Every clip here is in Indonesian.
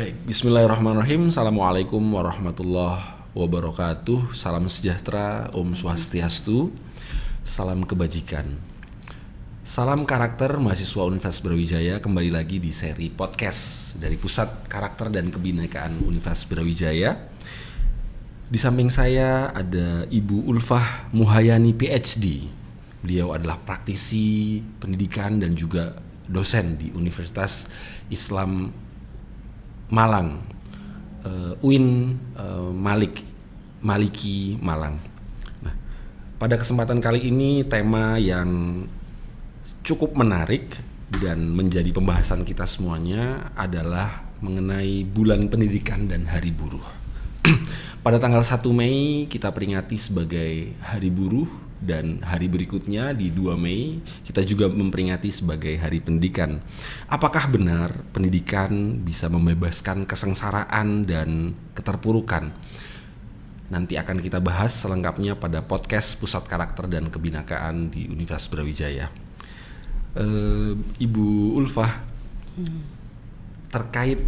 Baik, bismillahirrahmanirrahim. Assalamualaikum warahmatullahi wabarakatuh. Salam sejahtera, Om Swastiastu, salam kebajikan. Salam karakter mahasiswa Universitas Brawijaya, kembali lagi di seri podcast dari Pusat Karakter dan Kebinekaan Universitas Brawijaya. Di samping saya ada Ibu Ulfah Muhayani PhD. Beliau adalah praktisi pendidikan dan juga dosen di Universitas Islam Malang, UIN Maliki Malang. Nah, pada kesempatan kali ini tema yang cukup menarik dan menjadi pembahasan kita semuanya adalah mengenai Bulan Pendidikan dan Hari Buruh. Pada tanggal 1 Mei kita peringati sebagai Hari Buruh, dan hari berikutnya di 2 Mei kita juga memperingati sebagai Hari Pendidikan. Apakah benar pendidikan bisa membebaskan kesengsaraan dan keterpurukan? Nanti akan kita bahas selengkapnya pada podcast Pusat Karakter dan Kebinekaan di Universitas Brawijaya. Ibu Ulfah, terkait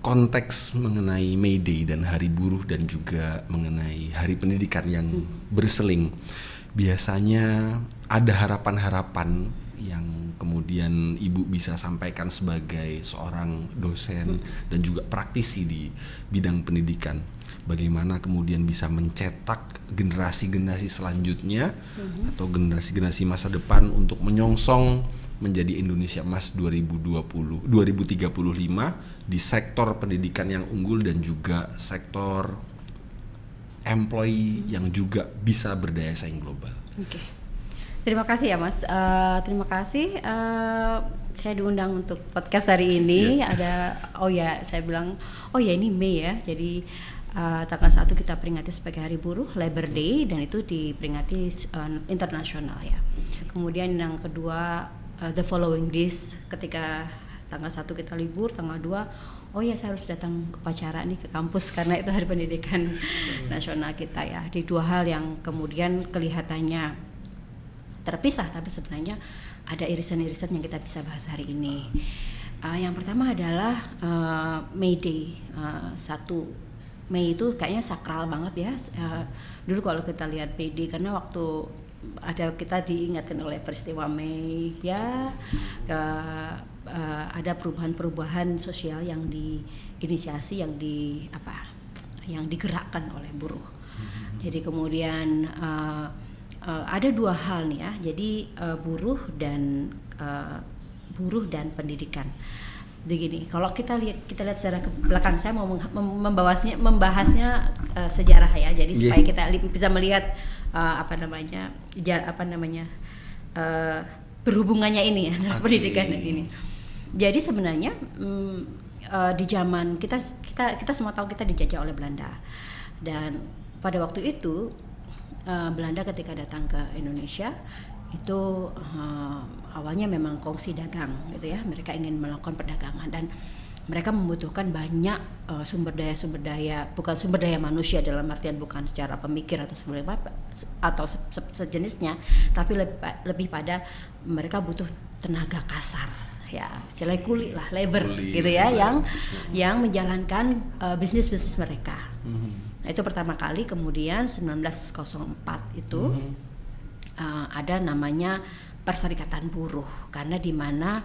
konteks mengenai May Day dan Hari Buruh dan juga mengenai Hari Pendidikan yang berseling, biasanya ada harapan-harapan yang kemudian Ibu bisa sampaikan sebagai seorang dosen dan juga praktisi di bidang pendidikan. Bagaimana kemudian bisa mencetak generasi-generasi selanjutnya atau generasi-generasi masa depan untuk menyongsong menjadi Indonesia Emas 2035 di sektor pendidikan yang unggul dan juga sektor employee yang juga bisa berdaya saing global. Oke. Terima kasih ya Mas. Terima kasih. Saya diundang untuk podcast hari ini. Saya bilang, ini Mei ya. Jadi tanggal 1 kita peringati sebagai Hari Buruh, Labor Day, dan itu diperingati internasional ya. Kemudian yang kedua, the following days, ketika tanggal 1 kita libur, tanggal 2 saya harus datang ke upacara nih ke kampus karena itu Hari Pendidikan Nasional kita ya. Di dua hal yang kemudian kelihatannya terpisah tapi sebenarnya ada irisan-irisan yang kita bisa bahas hari ini. Yang pertama adalah May Day. 1 Mei itu kayaknya sakral banget ya. Dulu kalau kita lihat May Day, karena waktu kita diingatkan oleh peristiwa Mei ya, ada perubahan-perubahan sosial yang diinisiasi, yang digerakkan oleh buruh. Jadi kemudian ada dua hal nih ya. Jadi buruh dan pendidikan. Begini, kalau kita lihat secara ke belakang, saya mau membahasnya sejarah ya. Jadi supaya kita bisa melihat berhubungannya ini ya, pendidikan ini. Jadi sebenarnya di zaman kita semua tahu kita dijajah oleh Belanda, dan pada waktu itu Belanda ketika datang ke Indonesia itu awalnya memang kongsi dagang gitu ya. Mereka ingin melakukan perdagangan dan mereka membutuhkan banyak sumber daya, bukan sumber daya manusia dalam artian bukan secara pemikir atau sejenisnya, tapi lebih pada mereka butuh tenaga kasar ya, istilah kuli lah, labor gitu ya, yang menjalankan bisnis mereka. Itu pertama kali. Kemudian 1904 itu ada namanya Perserikatan Buruh, karena di mana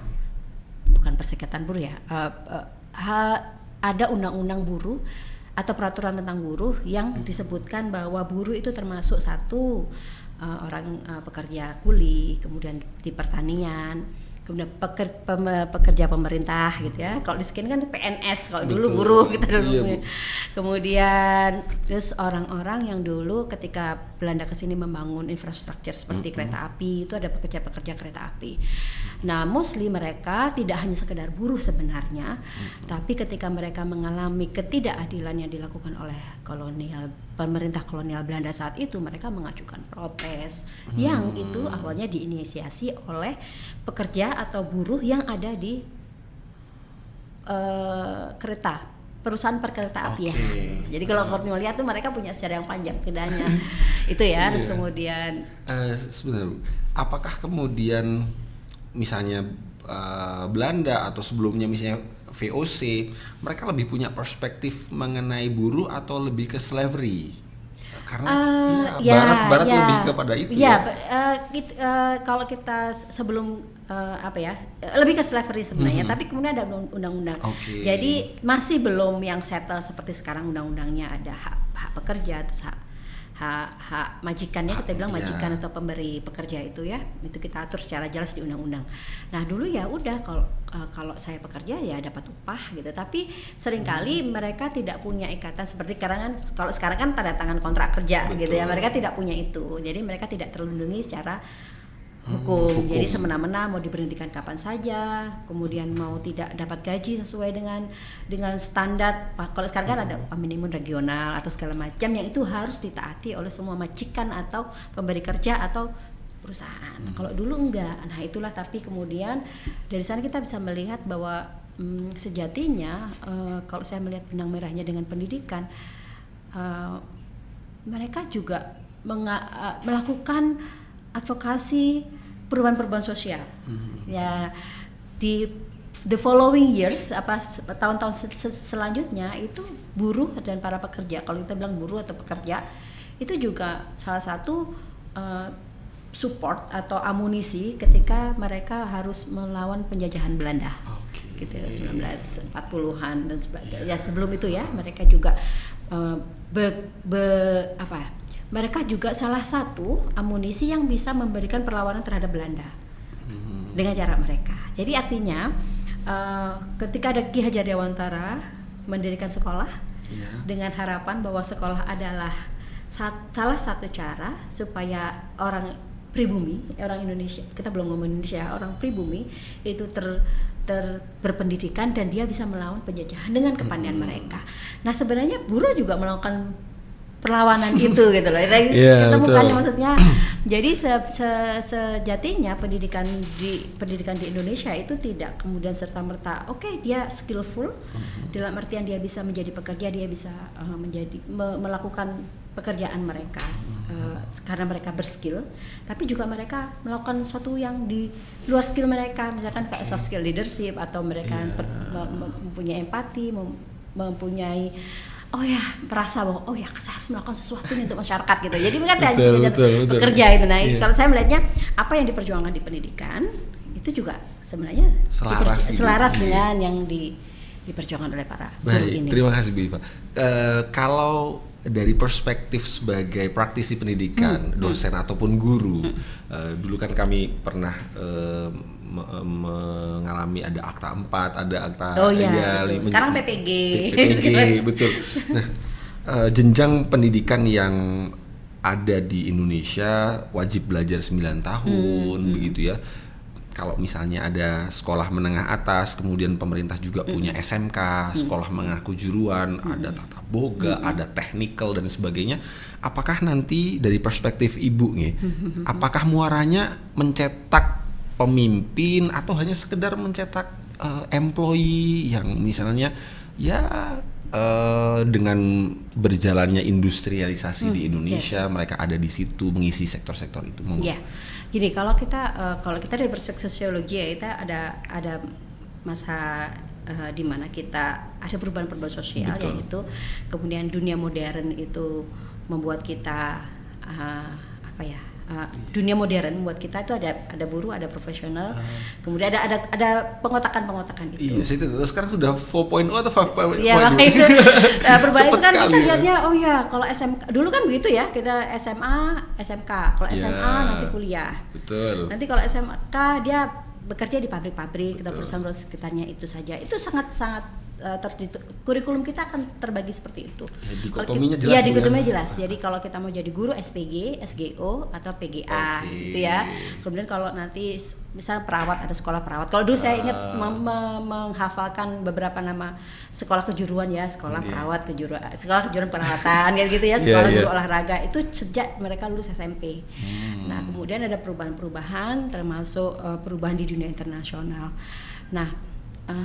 bukan Perserikatan Buruh ya, ada undang-undang buruh atau peraturan tentang buruh yang disebutkan bahwa buruh itu termasuk satu orang pekerja kuli, kemudian di pertanian, kemudian pekerja pemerintah gitu ya. Kalau di sini kan PNS, kalau dulu buruh gitu dulu. Kemudian terus orang-orang yang dulu ketika Belanda kesini membangun infrastruktur seperti kereta api, itu ada pekerja-pekerja kereta api. Nah, mostly mereka tidak hanya sekedar buruh sebenarnya, tapi ketika mereka mengalami ketidakadilan yang dilakukan oleh pemerintah kolonial Belanda saat itu, mereka mengajukan protes yang itu awalnya diinisiasi oleh pekerja atau buruh yang ada di perusahaan perkereta apian. Jadi kalau Kornel lihat tuh mereka punya sejarah yang panjang, tidak hanya itu ya. Terus kemudian sebenarnya apakah kemudian misalnya Belanda atau sebelumnya misalnya VOC, mereka lebih punya perspektif mengenai buruh atau lebih ke slavery? Karena Barat lebih kepada itu kalau kita sebelum lebih ke slavery sebenarnya, tapi kemudian ada undang-undang. Jadi masih belum yang settle seperti sekarang undang-undangnya ada hak pekerja, terus hak majikannya, kita bilang majikan atau pemberi pekerja itu kita atur secara jelas di undang-undang. Nah dulu ya udah kalau saya pekerja ya dapat upah gitu, tapi seringkali mereka tidak punya ikatan seperti kalau sekarang kan tanda tangan kontrak kerja. Betul. Gitu ya, mereka tidak punya itu, jadi mereka tidak terlindungi secara hukum. Jadi semena-mena mau diberhentikan kapan saja, kemudian mau tidak dapat gaji sesuai dengan standar. Kalau sekarang kan ada minimum regional atau segala macam yang itu harus ditaati oleh semua majikan atau pemberi kerja atau perusahaan. Kalau dulu enggak. Nah itulah, tapi kemudian dari sana kita bisa melihat bahwa sejatinya kalau saya melihat benang merahnya dengan pendidikan, mereka juga melakukan advokasi perubahan-perubahan sosial. Ya di the following years, tahun-tahun selanjutnya itu buruh dan para pekerja, kalau kita bilang buruh atau pekerja, itu juga salah satu support atau amunisi ketika mereka harus melawan penjajahan Belanda. Gitu 1940-an dan sebagainya. Ya sebelum itu ya mereka juga mereka juga salah satu amunisi yang bisa memberikan perlawanan terhadap Belanda dengan cara mereka. Jadi artinya ketika ada Ki Hajar Dewantara mendirikan sekolah dengan harapan bahwa sekolah adalah salah satu cara supaya orang pribumi, orang Indonesia, kita belum ngomong Indonesia, orang pribumi itu berpendidikan dan dia bisa melawan penjajahan dengan kepandaian mereka. Nah sebenarnya buruh juga melakukan perlawanan itu gitu loh. Kita bukannya maksudnya. Jadi sejatinya pendidikan di Indonesia itu tidak kemudian serta-merta dia skillful dalam artian dia bisa menjadi pekerja, dia bisa melakukan pekerjaan mereka karena mereka berskill, tapi juga mereka melakukan sesuatu yang di luar skill mereka, misalkan kayak soft skill leadership, atau mereka mempunyai empati, mempunyai merasa bahwa saya harus melakukan sesuatu untuk masyarakat gitu. Jadi kan bekerja itu. Nah, kalau saya melihatnya apa yang diperjuangkan di pendidikan itu juga sebenarnya selaras dengan yang diperjuangkan oleh para guru ini. Terima kasih Bu Iva. Kalau dari perspektif sebagai praktisi pendidikan, dosen ataupun guru, dulu kan kami pernah mengalami ada akta 4, ada akta sekarang PPG betul. Nah, jenjang pendidikan yang ada di Indonesia wajib belajar 9 tahun begitu ya. Kalau misalnya ada sekolah menengah atas, kemudian pemerintah juga punya SMK, sekolah menengah kejuruan, ada tata boga, ada technical dan sebagainya. Apakah nanti dari perspektif Ibu nih, apakah muaranya mencetak pemimpin atau hanya sekedar mencetak employee yang misalnya dengan berjalannya industrialisasi di Indonesia, mereka ada di situ mengisi sektor-sektor itu? Jadi kalau kita dari perspektif sosiologi kita ada masa di mana kita ada perubahan-perubahan sosial. Betul. Yaitu kemudian dunia modern itu membuat kita dunia modern membuat kita itu ada buruh, ada profesional, kemudian ada pengotakan itu. Iya, itu sekarang sudah 4.0 atau 5.0. Iya, makanya itu perubahan itu kan kita lihatnya kalau SMK dulu kan begitu ya, kita SMA, SMK, kalau SMA nanti kuliah. Betul. Nanti kalau SMK dia bekerja di pabrik-pabrik, kita perusahaan sekitarnya itu saja. Itu sangat kurikulum kita akan terbagi seperti itu. Dikotominya jelas. Iya, dikotominya jelas. Jadi kalau kita mau jadi guru SPG, SGO atau PGA gitu ya. Kemudian kalau nanti misalnya perawat, ada sekolah perawat. Kalau dulu saya ingat menghafalkan beberapa nama sekolah kejuruan ya, sekolah perawat kejuruan, sekolah kejuruan perawatan gitu ya, sekolah guru olahraga itu sejak mereka lulus SMP. Nah, kemudian ada perubahan-perubahan termasuk perubahan di dunia internasional. Nah,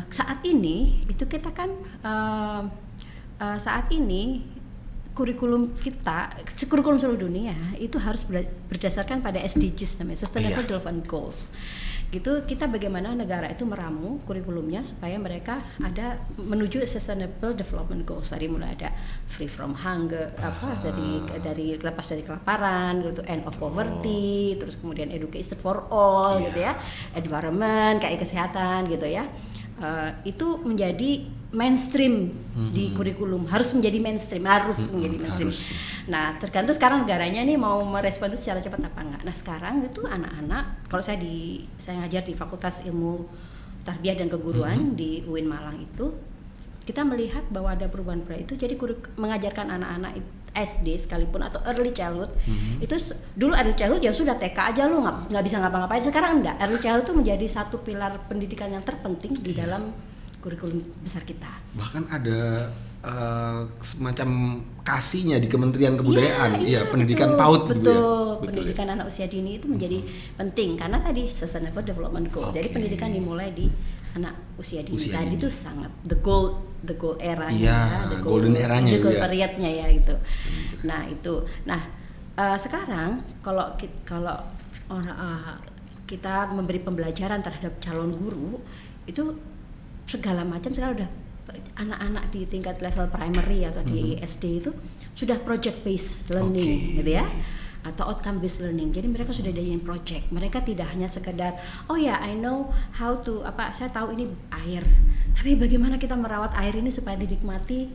saat ini itu kita kan saat ini kurikulum seluruh dunia itu harus berdasarkan pada SDGs namanya, Sustainable Development Goals. gitu. Kita bagaimana negara itu meramu kurikulumnya supaya mereka ada menuju sustainable development goals. Tadi mulai ada free from hunger, dari lepas dari kelaparan, gitu, end of poverty, terus kemudian education for all, gitu ya, environment, kayak kesehatan, gitu ya. Itu menjadi mainstream di kurikulum, harus menjadi mainstream. Nah, tergantung sekarang negaranya nih mau merespon itu secara cepat apa enggak. Nah, sekarang itu anak-anak, kalau saya ngajar di Fakultas Ilmu Tarbiyah dan Keguruan di UIN Malang itu, kita melihat bahwa ada perubahan itu. Jadi mengajarkan anak-anak SD sekalipun atau early childhood, itu dulu early childhood ya sudah TK aja lu nggak bisa ngapa-ngapain. Sekarang enggak, early childhood itu menjadi satu pilar pendidikan yang terpenting di dalam kurikulum besar kita. Bahkan ada semacam kasihnya di Kementerian Kebudayaan, pendidikan PAUD, betul. Pendidikan anak usia dini itu menjadi penting karena tadi Sustainable Development Goal. Jadi pendidikan dimulai di anak usia dini. Tadi itu sangat the gold eranya, the golden eranya, the gold periodnya ya itu. Nah itu, sekarang kalau kita memberi pembelajaran terhadap calon guru itu segala macam sekarang udah anak-anak di tingkat level primary atau di SD itu sudah project based learning gitu ya, atau outcome based learning. Jadi mereka sudah dayin project. Mereka tidak hanya sekedar I know how to saya tahu ini air. Tapi bagaimana kita merawat air ini supaya dinikmati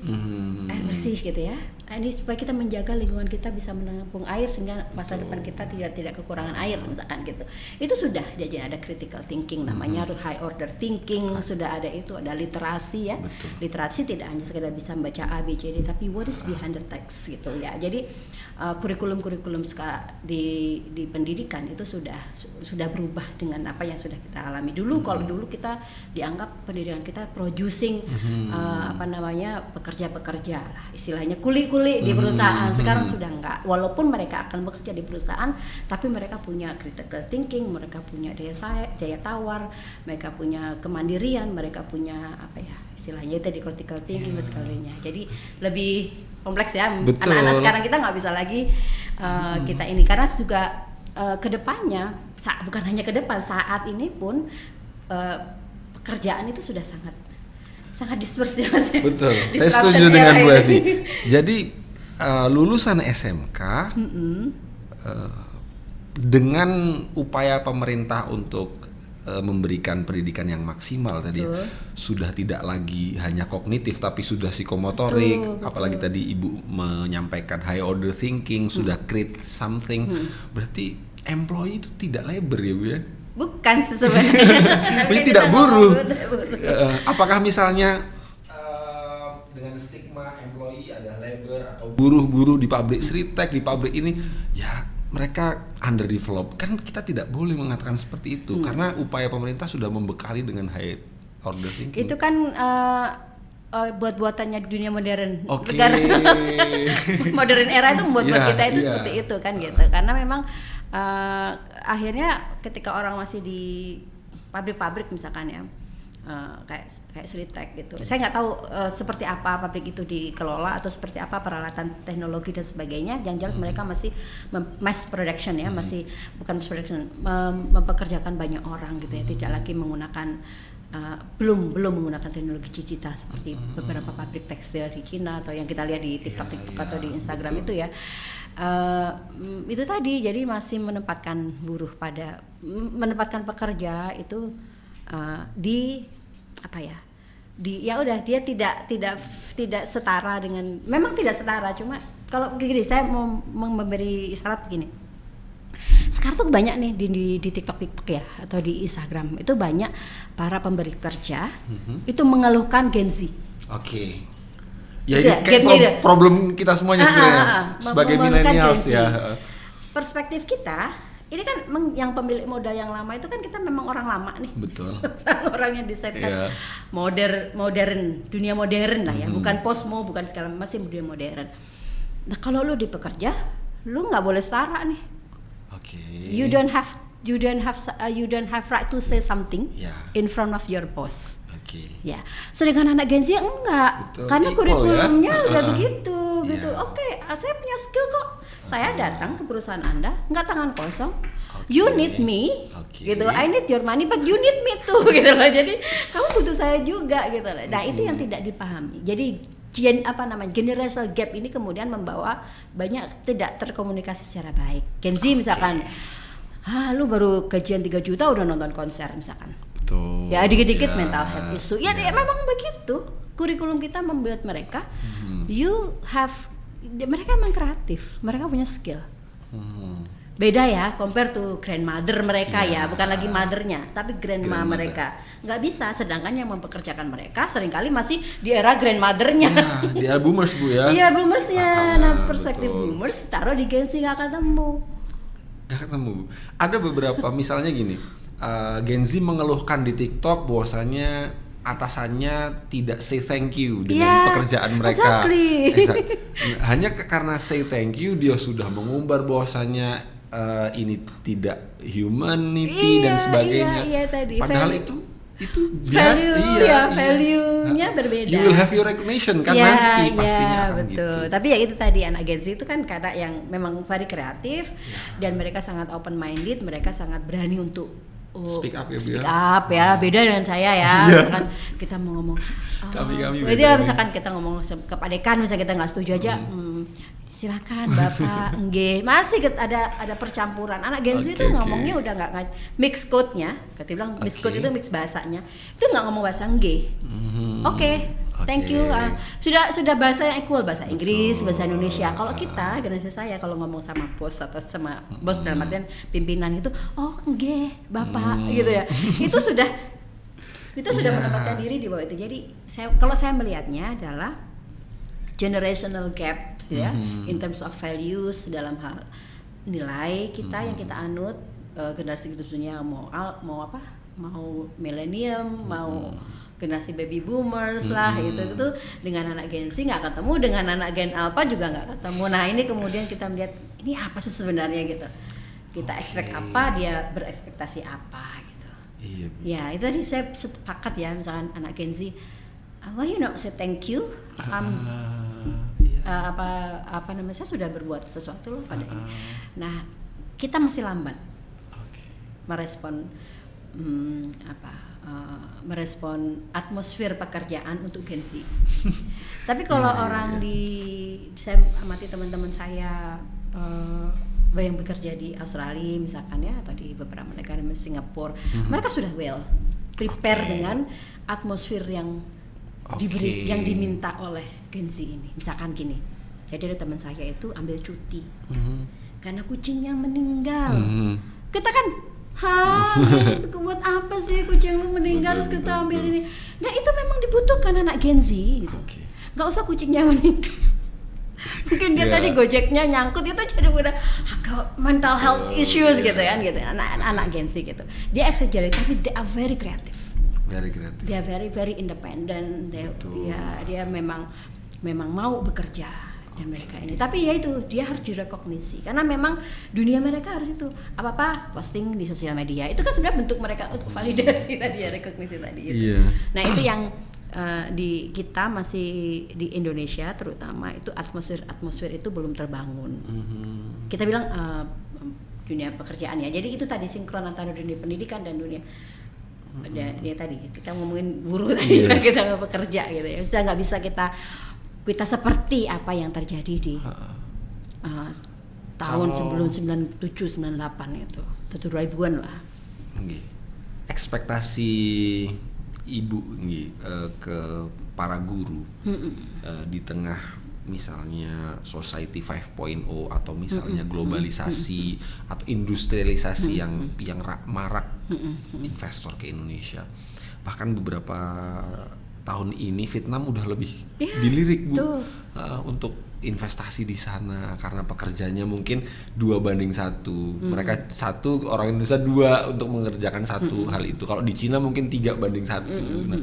air bersih gitu ya. Ini supaya kita menjaga lingkungan kita bisa menampung air sehingga masa depan kita tidak kekurangan air misalkan gitu. Itu sudah jadi ada critical thinking namanya high order thinking, sudah ada itu, ada literasi ya. Betul. Literasi tidak hanya sekedar bisa membaca A B C D tapi what is behind the text gitu ya. Jadi kurikulum di pendidikan itu sudah berubah dengan apa yang sudah kita alami dulu. Kalau dulu kita dianggap pendidikan kita producing pekerja-pekerja lah, istilahnya kuli-kuli di perusahaan. Sekarang sudah enggak, walaupun mereka akan bekerja di perusahaan tapi mereka punya critical thinking, mereka punya daya tawar, mereka punya kemandirian, mereka punya istilahnya itu di critical thinking dan sebagainya. Jadi lebih kompleks ya. Betul. Anak-anak sekarang kita nggak bisa lagi kita ini karena juga kedepannya bukan hanya ke depan, saat ini pun pekerjaan itu sudah sangat dispersi Mas. Betul. Saya setuju dengan Bu Evi. Jadi lulusan SMK dengan upaya pemerintah untuk memberikan pendidikan yang maksimal tadi ya, sudah tidak lagi hanya kognitif tapi sudah psikomotorik, apalagi tadi Ibu menyampaikan high order thinking, sudah create something. Berarti employee itu tidak labor ya Bu ya? Bukan sebenarnya. Tapi tidak buruh. Apakah misalnya dengan stigma employee ada labor atau buruh-buruh di pabrik Sritek, di pabrik ini ya mereka underdeveloped, kan kita tidak boleh mengatakan seperti itu karena upaya pemerintah sudah membekali dengan high order thinking. Itu kan buat-buatannya dunia modern. Modern era itu membuat kita itu seperti itu kan gitu. Karena memang akhirnya ketika orang masih di pabrik-pabrik misalkan ya, kayak Sritek gitu. Saya nggak tahu seperti apa pabrik itu dikelola atau seperti apa peralatan teknologi dan sebagainya. Yang jelas mereka masih mass production ya, masih bukan mass production, mempekerjakan banyak orang gitu ya. Tidak lagi menggunakan belum menggunakan teknologi digital seperti beberapa pabrik tekstil di Cina atau yang kita lihat di TikTok atau di Instagram itu ya. Itu tadi, jadi masih menempatkan pekerja itu dia tidak setara dengan, memang tidak setara, cuma kalau gini saya mau memberi isyarat begini. Sekarang tuh banyak nih di TikTok ya atau di Instagram itu banyak para pemberi kerja itu mengeluhkan Gen Z. Oke. Ya itu kayak problem kita semuanya sebenarnya sebagai millennials ya. Perspektif kita ini kan yang pemilik modal yang lama itu kan kita memang orang lama nih. Betul. Orang yang desainkan modern, dunia modern lah ya, bukan posmo, bukan segala, masih dunia modern. Nah kalau lu di pekerja, lu nggak boleh setara nih. Oke. You don't have right to say something in front of your boss. Ya, sedangkan anak Gen Z enggak. Betul, karena kurikulumnya udah begitu gitu. Oke, saya punya skill kok. Saya datang ke perusahaan Anda nggak tangan kosong. You need me, Okay. gitu. I need your money, but you need me too, gitu loh. Jadi kamu butuh saya juga, gitu loh. Nah itu yang tidak dipahami. Jadi generational gap ini kemudian membawa banyak tidak terkomunikasi secara baik. Gen Z misalkan, lu baru gajian 3 juta udah nonton konser misalkan. Betul. Ya dikit-dikit mental health issue. Ya memang begitu. Kurikulum kita membuat mereka, mereka emang kreatif, mereka punya skill. Beda ya, compare to grandmother mereka ya, bukan lagi mothernya, tapi grandma mereka. Nggak bisa, sedangkan yang mempekerjakan mereka seringkali masih di era grandmothernya. Di era boomers Bu ya. Iya boomersnya, nah perspektif boomers taruh di Gen Z nggak ketemu. Ada beberapa misalnya gini, Gen Z mengeluhkan di TikTok bahwasanya atasannya tidak say thank you dengan pekerjaan mereka. Exactly. Hanya karena say thank you dia sudah mengumbar bahwasanya ini tidak humanity dan sebagainya. Iya, tadi. Padahal itu biasa. Value-nya berbeda. You will have your recognition kan nanti pastinya akan betul. gitu. Tapi ya itu tadi anak Gen Z itu kan kadang yang memang very kreatif dan mereka sangat open minded, mereka sangat berani untuk speak up ya Bu. Speak up ya, beda dengan saya ya. Misalkan kita mau ngomong kami beda. Misalkan kita ngomong kepada dekan, misalnya kita nggak setuju aja, silakan Bapak, nggih. Masih ada percampuran. Anak Gen Z itu ngomongnya udah nggak mix code-nya. Kita bilang mix code itu mix bahasanya. Itu nggak ngomong bahasa nggih. Thank you. Sudah bahasa yang equal, bahasa Inggris, bahasa Indonesia. Kalau kita, generasi saya kalau ngomong sama bos atau sama bos dalam artian pimpinan itu, nggih, Bapak, gitu ya. Itu sudah menempatkan diri di bawah itu. Jadi kalau saya melihatnya adalah generational gaps ya, in terms of values dalam hal nilai kita yang kita anut, generasi ketujuhnya mau millennium, mau generasi baby boomers lah, itu dengan anak Gen Z nggak ketemu, dengan anak Gen Alpha juga nggak ketemu. Nah ini kemudian kita melihat ini apa sih sebenarnya gitu, kita expect apa, dia berekspektasi apa gitu. Ya itu tadi saya sepakat ya, misalkan anak Gen Z, why you not say thank you, apa namanya, saya sudah berbuat sesuatu loh pada ini. Nah kita masih lambat merespon merespon atmosfer pekerjaan untuk Gen Z. Tapi kalau saya amati teman-teman saya yang bekerja di Australia misalkan ya, atau di beberapa negara di Singapura, mereka sudah well prepare dengan atmosfer yang diberi, yang diminta oleh Gen Z ini. Misalkan gini, jadi ada teman saya itu ambil cuti karena kucingnya meninggal. Kita kan buat apa sih kucing lu meninggal, terus kita ambil ini. Nah itu memang dibutuhkan anak Gen Z gitu. Gak usah kucingnya meninggal. Mungkin dia tadi gojeknya nyangkut, itu jadi udah mental health issues gitu kan, gitu. Anak Gen Z gitu. Dia exaggerate tapi they are very creative. They are very very independent. Dia memang mau bekerja. Mereka ini, tapi ya itu dia harus direkognisi karena memang dunia mereka harus itu apa posting di sosial media, itu kan sebenarnya bentuk mereka untuk validasi tadi ya, rekognisi tadi itu. Nah itu yang di kita masih di Indonesia terutama itu atmosfer itu belum terbangun. Kita bilang dunia pekerjaan ya, jadi itu tadi sinkron antara dunia pendidikan dan dunia dia tadi kita ngomongin buruh tadi kita nggak bekerja gitu ya, sudah nggak bisa kita seperti apa yang terjadi di tahun sebelum 97, 98 itu 2000-an lah. Ekspektasi ibu ke para guru di tengah misalnya society 5.0 atau misalnya globalisasi atau industrialisasi yang marak investor ke Indonesia. Bahkan beberapa tahun ini Vietnam udah lebih dilirik Bu untuk investasi di sana karena pekerjaannya mungkin 2:1. Mereka orang Indonesia 2 untuk mengerjakan satu hal itu. Kalau di Cina mungkin 3:1. Nah,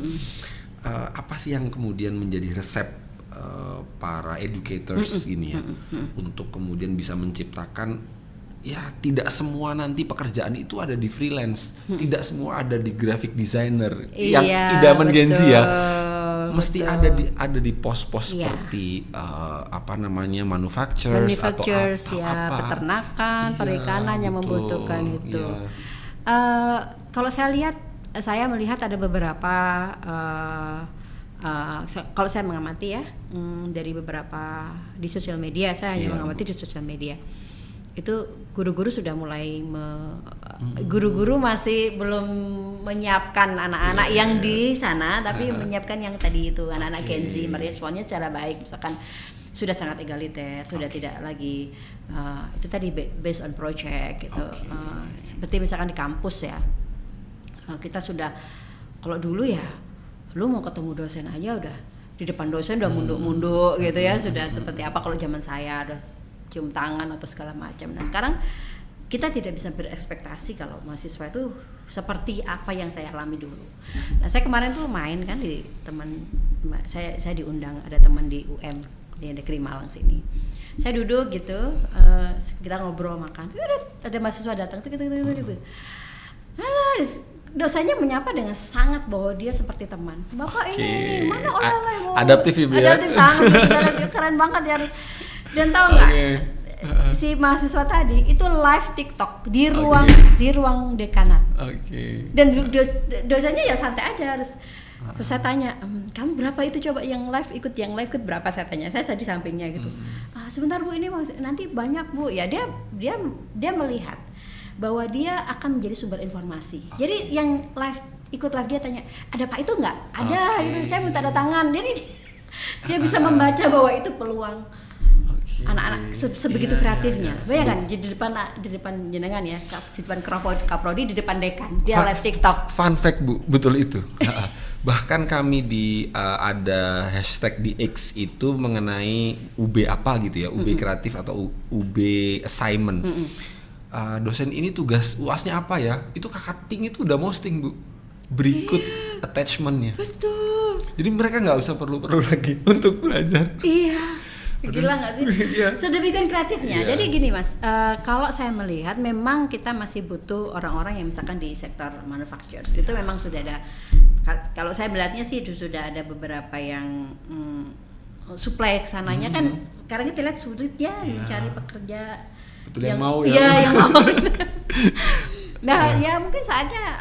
apa sih yang kemudian menjadi resep para educators ini ya untuk kemudian bisa menciptakan ya tidak semua nanti pekerjaan itu ada di freelance, tidak semua ada di graphic designer yang idaman Gen Z ya. mesti betul. ada di pos-pos Iya. seperti manufacturers atau ya, apa. peternakan, Iya, perikanan yang betul, membutuhkan itu. iya. Kalau saya melihat ada beberapa kalau saya mengamati ya dari beberapa di sosial media, saya hanya Iya. mengamati di sosial media itu guru-guru sudah mulai guru-guru masih belum menyiapkan anak-anak yang di sana, tapi menyiapkan yang tadi itu anak-anak Gen Z, meresponnya secara baik, misalkan sudah sangat egaliter, sudah tidak lagi itu tadi based on project gitu. Seperti misalkan di kampus ya, kita sudah, kalau dulu ya lu mau ketemu dosen aja udah di depan dosen udah munduk-munduk gitu ya, sudah seperti apa kalau zaman saya ada cium tangan atau segala macam. Nah sekarang kita tidak bisa berekspektasi kalau mahasiswa itu seperti apa yang saya alami dulu. Nah saya kemarin tuh main kan di saya diundang, ada teman di UM di Negeri Malang sini. Saya duduk gitu, kita ngobrol makan, ada mahasiswa datang gitu. Halo, dosennya menyapa dengan sangat bahwa dia seperti teman. Bapak ini mana oleh-oleh mau adaptif ya, adaptif sangat keren banget ya. Dan tahu nggak si mahasiswa tadi itu live TikTok di ruang dekanat. Dan dosennya ya santai aja. Terus saya tanya, kamu berapa itu coba yang live ikut berapa, saya tanya. Saya tadi sampingnya gitu. Sebentar Bu, ini nanti banyak Bu. Ya dia melihat bahwa dia akan menjadi sumber informasi. Jadi yang ikut live dia tanya, ada Pak itu nggak? Ada gitu. Saya minta tanda tangan. Jadi dia bisa membaca bahwa itu peluang anak-anak sebegitu kreatifnya. Bayangkan di depan jenengan ya, di depan Kaprodi, di depan dekan, dia live TikTok. Fun fact Bu, betul itu. Bahkan kami ada hashtag di X itu mengenai UB apa gitu ya, UB kreatif atau UB assignment. Dosen ini tugas UASnya apa ya? Itu kakak ting itu udah posting Bu, berikut attachmentnya. Betul. Jadi mereka nggak usah perlu lagi untuk belajar. Iya. Gila nggak sih? Sedemikian kreatifnya. Jadi gini Mas, kalau saya melihat memang kita masih butuh orang-orang yang misalkan di sektor manufacturers itu memang sudah ada. Kalau saya melihatnya sih sudah ada beberapa yang supply kesananya kan. Sekarang kita lihat sulit ya mencari pekerja. Betul yang mau ya. Iya yang mau. Nah ya mungkin saatnya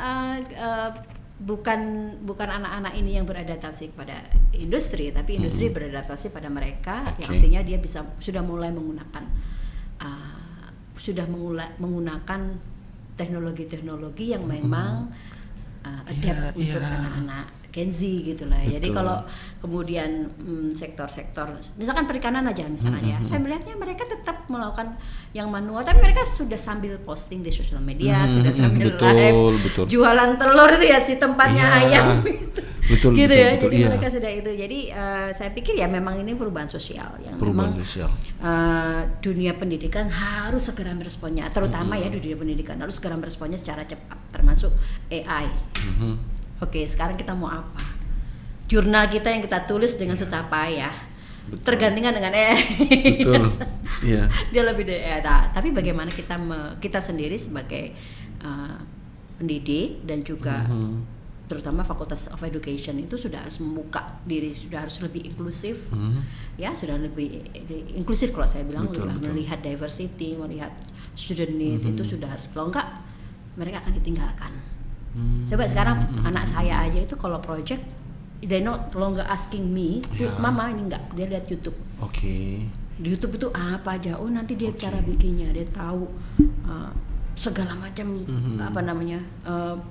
bukan anak-anak ini yang beradaptasi kepada industri, tapi industri beradaptasi pada mereka, yang artinya dia sudah mulai menggunakan teknologi-teknologi yang memang adapt untuk anak-anak Gen Z gitu lah. Jadi kalau kemudian sektor-sektor misalkan perikanan aja misalnya ya, saya melihatnya mereka tetap melakukan yang manual, tapi mereka sudah sambil posting di sosial media, sudah sambil live jualan telur itu ya di tempatnya ayam gitu. Betul. Jadi mereka sudah itu. Jadi saya pikir ya memang ini perubahan sosial yang dunia pendidikan harus segera meresponnya, terutama ya dunia pendidikan harus segera meresponnya secara cepat, termasuk AI. Oke, sekarang kita mau apa? Jurnal kita yang kita tulis dengan susah payah, tergantikan dengan AI. Betul. Iya. Dia lebih tapi bagaimana kita sendiri sebagai pendidik dan juga terutama Fakultas of Education itu sudah harus membuka diri, sudah harus lebih inklusif, ya sudah lebih inklusif kalau saya bilang, melihat diversity, melihat student need itu sudah harus, kalau enggak mereka akan ditinggalkan. Coba sekarang anak saya aja itu kalau project they not longer asking me, mama ini enggak, dia lihat YouTube. Di YouTube itu apa aja, nanti dia cara bikinnya, dia tahu segala macam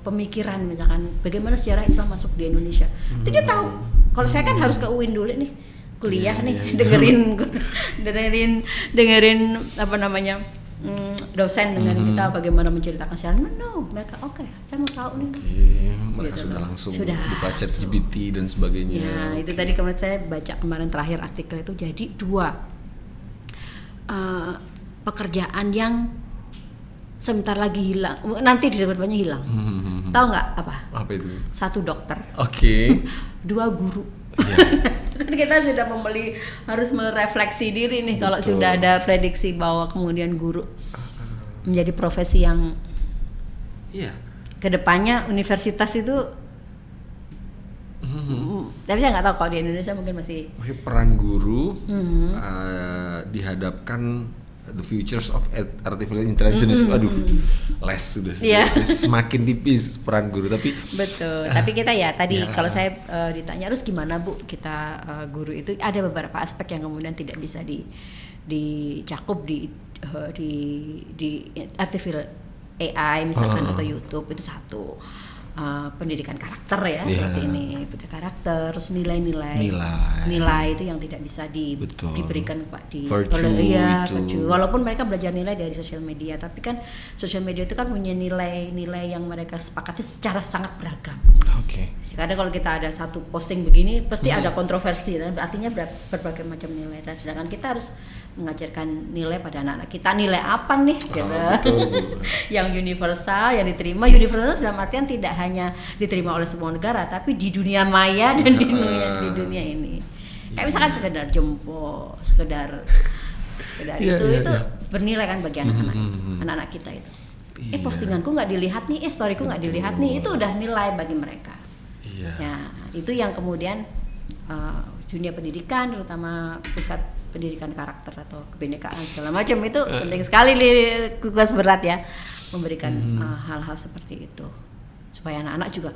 pemikiran, misalkan bagaimana sejarah Islam masuk di Indonesia. Itu dia tahu. Kalau saya kan harus ke UIN dulu nih, kuliah nih, dengerin dosen dengan kita bagaimana menceritakan sejarah. No, mereka saya mau tahu nih. Mereka sudah langsung buka ChatGPT dan sebagainya. Ya, itu tadi kemarin saya baca kemarin terakhir artikel itu, jadi 2 pekerjaan yang sebentar lagi hilang, nanti di depannya hilang. Tahu nggak apa? Apa itu? 1 dokter. 2 guru. Kan kita sudah harus merefleksi diri nih. Kalau sudah ada prediksi bahwa kemudian guru menjadi profesi yang kedepannya universitas itu Tapi saya nggak tahu kalau di Indonesia mungkin masih. Peran guru dihadapkan the futures of artificial intelligence. Aduh, semakin tipis peran guru. Tapi betul. Tapi kita tadi kalau saya ditanya terus gimana Bu kita guru itu, ada beberapa aspek yang kemudian tidak bisa dicakup di artificial AI misalkan atau YouTube. Itu satu. Pendidikan karakter seperti ini, pendidikan karakter, terus nilai itu yang tidak bisa diberikan di virtue. Walaupun mereka belajar nilai dari sosial media, tapi kan sosial media itu kan punya nilai yang mereka sepakati secara sangat beragam. Kadang kalau kita ada satu posting begini pasti ada kontroversi, artinya berbagai macam nilai. Sedangkan kita harus mengajarkan nilai pada anak-anak kita, nilai apa nih yang universal, yang diterima. Universal dalam artian tidak hanya diterima oleh semua negara, tapi di dunia maya dan di dunia ini. Kayak misalkan sekedar jempol, sekedar itu bernilai kan bagi anak-anak kita itu. Postinganku nggak dilihat nih, storyku nggak dilihat nih, itu udah nilai bagi mereka. Ya, itu yang kemudian dunia pendidikan, terutama pusat pendidikan karakter atau kebinekaan segala macam itu penting sekali tugas berat ya, memberikan hal-hal seperti itu supaya anak-anak juga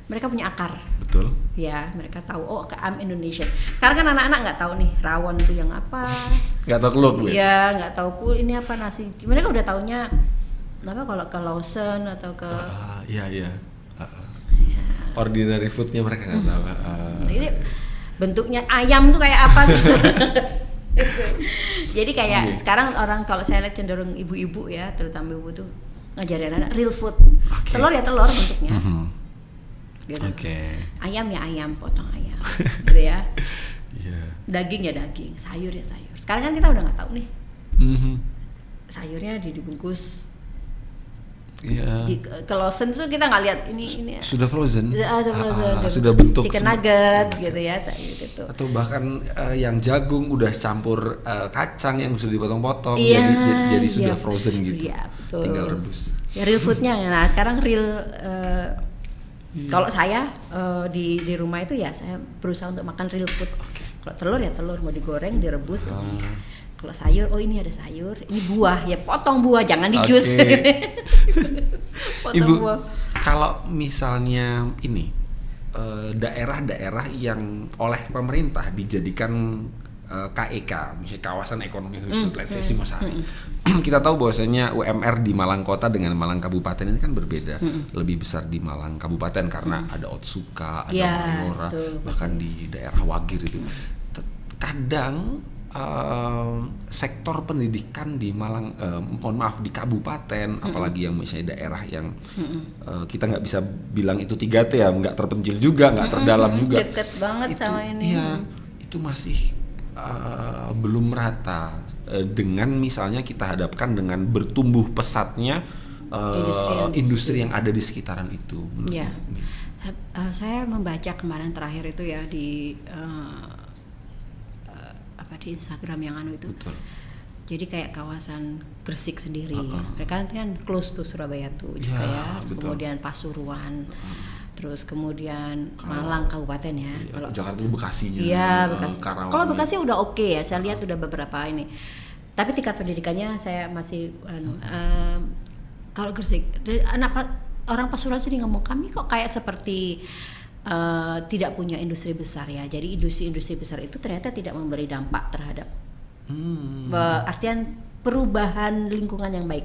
mereka punya akar. Betul. Ya, mereka tahu I'm Indonesian. Sekarang kan anak-anak nggak tahu nih rawon itu yang apa. Nggak tahu keluk. Iya, nggak tahu ini apa nasi. Mereka udah taunya apa kalau ke Lawson atau ke ordinary foodnya mereka nggak tahu. Ini bentuknya ayam tuh kayak apa gitu. Jadi kayak sekarang orang kalau saya lihat cenderung ibu-ibu ya, terutama ibu tuh ngajarin anak real food. Telur ya telur bentuknya. Gitu. Ayam ya ayam, potong ayam. Gitu ya. Daging ya daging, sayur ya sayur. Sekarang kan kita udah nggak tahu nih. Sayurnya dibungkus. Ke Lawson itu kita nggak lihat ini sudah frozen, sudah bentuk chicken nugget gitu ya gitu. Atau bahkan yang jagung udah campur kacang yang sudah dipotong-potong jadi sudah frozen gitu. Tinggal rebus. Ya real foodnya. Nah sekarang real kalau saya di rumah itu ya saya berusaha untuk makan real food. Kalau telur ya telur, mau digoreng, direbus. Kalau sayur, ini ada sayur, ini buah, ya potong buah, jangan di jus. Ibu, buah. Kalau misalnya ini daerah-daerah yang oleh pemerintah dijadikan KEK, misalnya kawasan ekonomi khusus, let's say Singosari. Kita tahu bahwasanya UMR di Malang Kota dengan Malang Kabupaten ini kan berbeda, lebih besar di Malang Kabupaten karena ada Otsuka, ada Mayora, bahkan di daerah Wagir itu. Kadang sektor pendidikan di Malang, di kabupaten, apalagi yang misalnya daerah yang kita nggak bisa bilang itu 3T ya, nggak terpencil juga, nggak terdalam juga. Deket banget itu, sama ini. Iya, itu masih belum merata. Dengan misalnya kita hadapkan dengan bertumbuh pesatnya industri yang ada di sekitaran itu. Iya. Saya membaca kemarin terakhir itu ya di Instagram yang itu. Betul. Jadi kayak kawasan Gresik sendiri. Mereka kan close to Surabaya tuh juga ya. Kemudian Pasuruan. Terus kemudian Malang Kabupaten ya. Kalau Jakarta itu Bekasinya. Iya, Bekasi. Kalau Bekasi udah oke ya. Saya lihat udah beberapa ini. Tapi tingkat pendidikannya saya masih kalau Gresik, orang Pasuruan sering ngomong kami kok kayak seperti tidak punya industri besar ya. Jadi industri besar itu ternyata tidak memberi dampak terhadap artian perubahan lingkungan yang baik.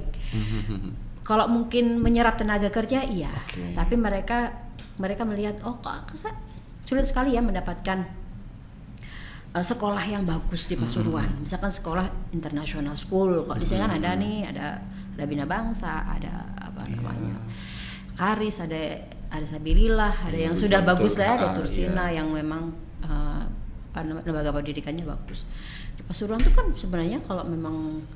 Kalau mungkin menyerap tenaga kerja iya, tapi mereka melihat kok sulit sekali ya mendapatkan sekolah yang bagus di Pasuruan. Misalkan sekolah international school. Kalau di sini kan ada Bina Bangsa, ada Karis, ada Sabilillah, ada yang sudah bagus lah, ada Tursina yang memang lembaga pendidikannya bagus. Di Pasuruan tuh kan sebenarnya kalau memang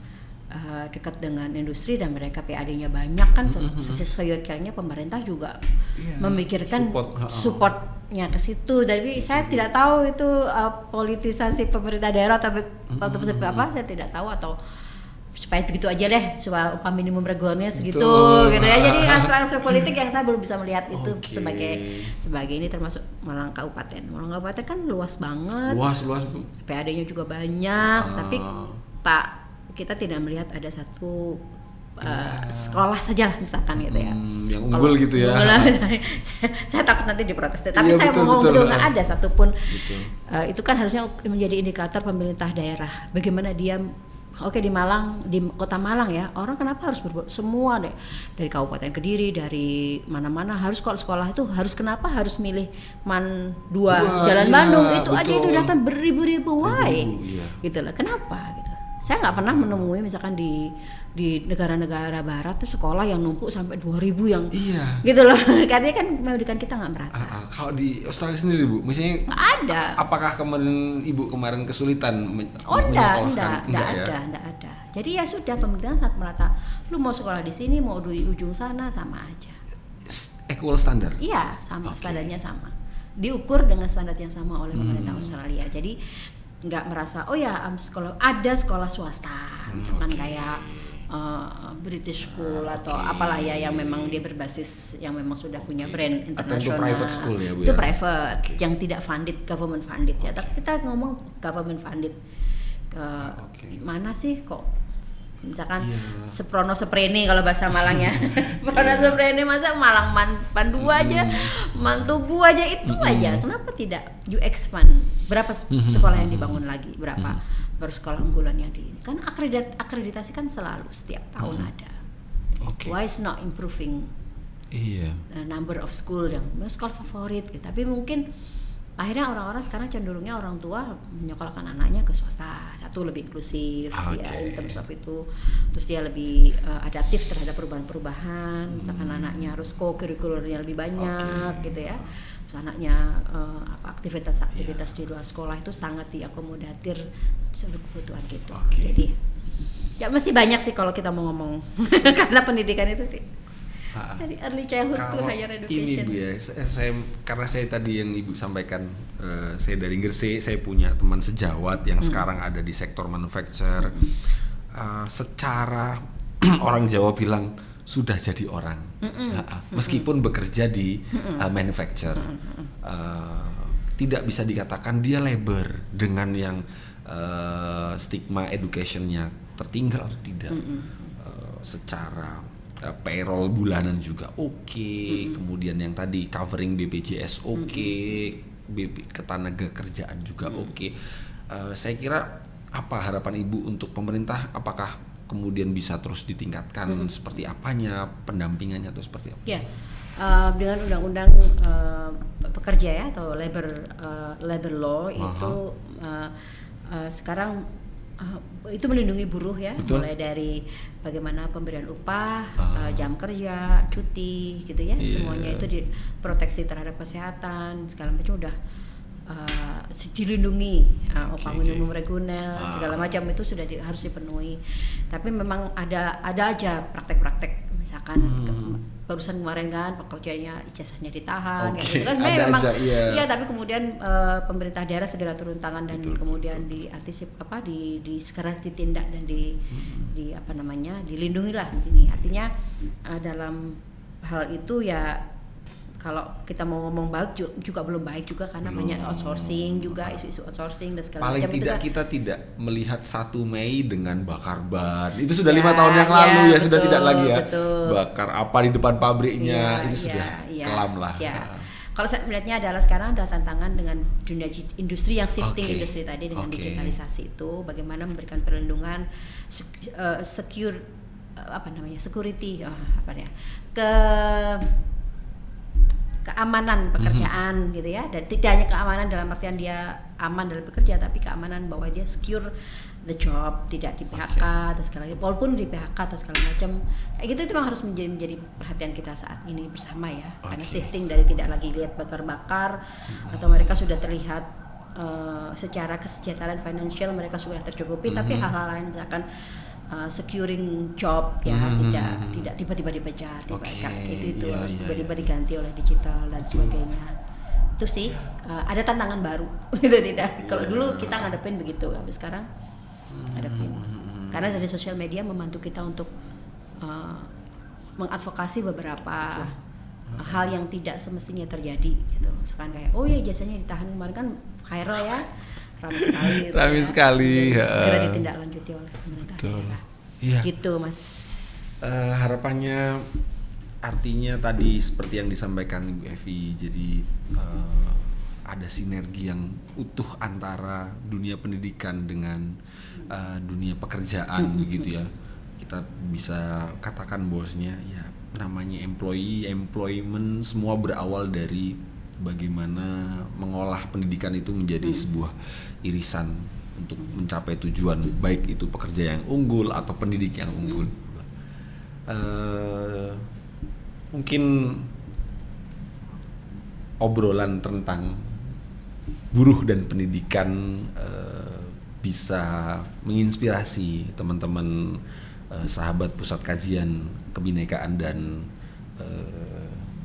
dekat dengan industri dan mereka PAD-nya banyak kan, seyogyanya pemerintah juga memikirkan supportnya ke situ. Tapi saya tidak tahu itu politisasi pemerintah daerah tapi apa saya tidak tahu, atau supaya begitu aja deh, supaya upah minimum regulernya segitu Betul. gitu ya. Jadi aspek politik yang saya belum bisa melihat itu Oke. sebagai ini, termasuk Malang Kabupaten. Malang Kabupaten kan luas banget. Luas Bu. PAD-nya juga banyak, tapi kita tidak melihat ada satu sekolah saja lah misalkan gitu ya. Yang unggul gitu ya. Saya takut nanti diprotes. Tapi Iya, saya betul, mau ngomong betul. itu nggak ada satupun. Betul. Itu kan harusnya menjadi indikator pemerintah daerah. Bagaimana dia, oke di Malang, di kota Malang ya, orang kenapa harus berbuat semua deh, dari Kabupaten Kediri, dari mana-mana harus kalau sekolah itu harus kenapa milih MAN 2 Jalan iya, Bandung itu aja betul. itu datang beribu-ribu, why? Iya. Gitu lah, kenapa gitu. Saya nggak pernah menemui misalkan di negara-negara barat tuh sekolah yang numpuk sampai 2.000 yang Iya. gitu loh. Katanya kan pendidikan kita nggak merata. Kalau di Australia sendiri Bu, misalnya Ada. apakah Ibu kemarin kesulitan enggak ya? ada. Jadi ya sudah, pemerintahan sangat merata. Lu mau sekolah di sini, mau di ujung sana, sama aja. Equal standar. Iya, sama, Oke. standarnya sama. Diukur dengan standar yang sama oleh pemerintah Australia. Jadi nggak merasa ada sekolah swasta, misalkan kayak British School atau apalah ya yang memang dia berbasis, yang memang sudah punya brand Atau itu internasional. private school ya Bu Itu ya? private, Oke. yang tidak funded, government funded ya. Tapi kita ngomong government funded mana sih kok? Misalkan Seprono Seprene kalau bahasa Malangnya. Seprono Seprene, masa Malang Man 2 aja, Man Tugu aja itu aja. Kenapa tidak you expand? Berapa sekolah yang dibangun lagi? Berapa baru sekolah unggulan yang kan akreditasi kan selalu setiap tahun ada. Oke. Why is not improving Iya. the number of school yang sekolah favorit gitu. Tapi mungkin akhirnya orang-orang sekarang cenderungnya orang tua menyekolahkan anaknya ke swasta, satu lebih inklusif ya in terms of itu, terus dia lebih adaptif terhadap perubahan-perubahan. Misalkan anaknya harus co-curricularnya lebih banyak gitu ya, terus anaknya aktivitas di luar sekolah itu sangat diakomodatir seluruh kebutuhan gitu. Jadi ya masih banyak sih kalau kita mau ngomong karena pendidikan itu sih dari early childhood to higher education. Ini Bu ya, karena saya tadi yang Ibu sampaikan, saya dari Gresik, saya punya teman sejawat yang sekarang ada di sektor manufacture. Secara orang Jawa bilang sudah jadi orang, meskipun bekerja di manufacture, tidak bisa dikatakan dia labor dengan yang stigma educationnya tertinggal atau tidak. Secara payroll bulanan juga oke. Kemudian yang tadi covering BPJS oke. Ketenaga kerjaan juga oke. Saya kira apa harapan Ibu untuk pemerintah, apakah kemudian bisa terus ditingkatkan seperti apanya, pendampingannya atau seperti apa? Ya, dengan undang-undang pekerja ya atau labor law itu sekarang itu melindungi buruh ya. Betul. Mulai dari bagaimana pemberian upah, jam kerja, cuti gitu ya, semuanya itu diproteksi terhadap kesehatan segala macam udah dilindungi, upah minimum reguler segala macam itu sudah harus dipenuhi. Tapi memang ada aja praktek-praktek, misalkan barusan kemarin kan pekerjanya ijazahnya ditahan gitu kan, memang iya, tapi kemudian pemerintah daerah segera turun tangan dan kemudian segera ditindak dan dilindungi lah ini. Artinya dalam hal itu ya, kalau kita mau ngomong baik juga belum baik juga karena banyak outsourcing juga, isu-isu outsourcing dan segala macam. Paling tidak kita tidak melihat 1 Mei dengan bakar ban. Itu sudah 5 tahun yang lalu ya, sudah tidak lagi ya. Bakar apa di depan pabriknya, itu sudah kelam lah. Kalau saya melihatnya adalah sekarang ada tantangan dengan dunia industri yang shifting industri tadi dengan digitalisasi itu, bagaimana memberikan perlindungan security keamanan pekerjaan gitu ya, dan tidak hanya keamanan dalam artian dia aman dalam bekerja, tapi keamanan bahwa dia secure the job, tidak di PHK atau segala macam, walaupun di PHK atau segala macam kayak gitu. Itu memang harus menjadi perhatian kita saat ini bersama ya, karena shifting dari tidak lagi lihat bakar-bakar atau mereka sudah terlihat secara kesejahteraan financial mereka sudah tercukupi, tapi hal-hal lain misalkan securing job ya, tidak tiba-tiba dipecat, itu harus tiba-tiba diganti oleh digital dan sebagainya. Itu sih ada tantangan baru itu tidak. Kalau dulu kita ngadepin begitu, tapi sekarang ngadepin. Karena dari sosial media membantu kita untuk mengadvokasi beberapa hal yang tidak semestinya terjadi gitu. Misalkan kayak oh ya jasanya ditahan kemarin kan viral ya, ramai sekali gitu Ramai sekali, segera ditindaklanjuti oleh pemerintah daerah. Iya. Gitu Mas. Harapannya artinya tadi seperti yang disampaikan Ibu Evi, jadi ada sinergi yang utuh antara dunia pendidikan dengan dunia pekerjaan begitu ya. Kita bisa katakan bahwasanya ya namanya employment semua berawal dari bagaimana mengolah pendidikan itu menjadi sebuah irisan untuk mencapai tujuan, baik itu pekerja yang unggul atau pendidik yang unggul. Mungkin obrolan tentang buruh dan pendidikan bisa menginspirasi teman-teman sahabat Pusat Kajian Kebinekaan dan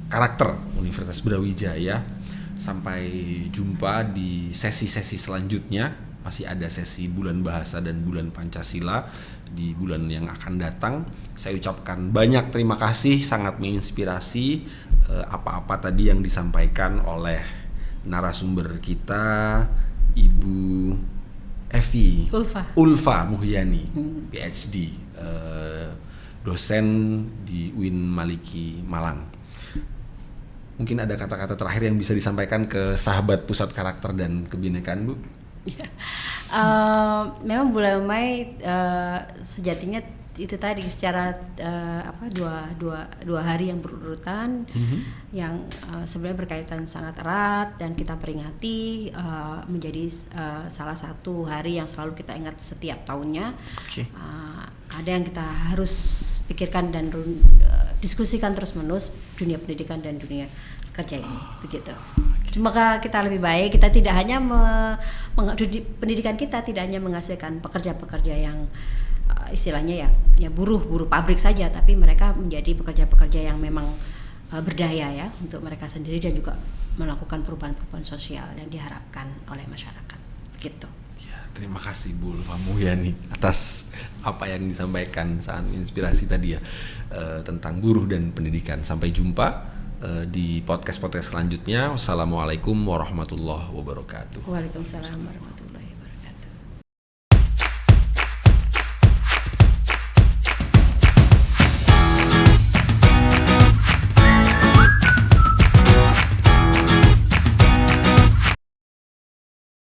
Karakter Universitas Brawijaya. Sampai jumpa di sesi-sesi selanjutnya. Masih ada sesi bulan bahasa dan bulan Pancasila di bulan yang akan datang. Saya ucapkan banyak terima kasih, sangat menginspirasi apa-apa tadi yang disampaikan oleh narasumber kita, Ibu Evi Ulfa Muhyani, PhD, dosen di UIN Maliki Malang. Mungkin ada kata-kata terakhir yang bisa disampaikan ke sahabat Pusat Karakter dan Kebinekaan, Bu? Memang bulan Mei sejatinya itu tadi secara dua hari yang berurutan yang sebenarnya berkaitan sangat erat dan kita peringati menjadi salah satu hari yang selalu kita ingat setiap tahunnya. Ada yang kita harus pikirkan dan diskusikan terus-menerus, dunia pendidikan dan dunia kerja ini begitu. Maka kita lebih baik, kita tidak hanya pendidikan kita tidak hanya menghasilkan pekerja-pekerja yang istilahnya ya buruh pabrik saja, tapi mereka menjadi pekerja-pekerja yang memang berdaya ya untuk mereka sendiri dan juga melakukan perubahan-perubahan sosial yang diharapkan oleh masyarakat. Begitu. Ya, terima kasih Bu Ulfa Muhyani atas apa yang disampaikan, sangat inspirasi tadi ya tentang buruh dan pendidikan. Sampai jumpa di podcast selanjutnya. Wassalamualaikum warahmatullahi wabarakatuh. Waalaikumsalam warahmatullahi wabarakatuh.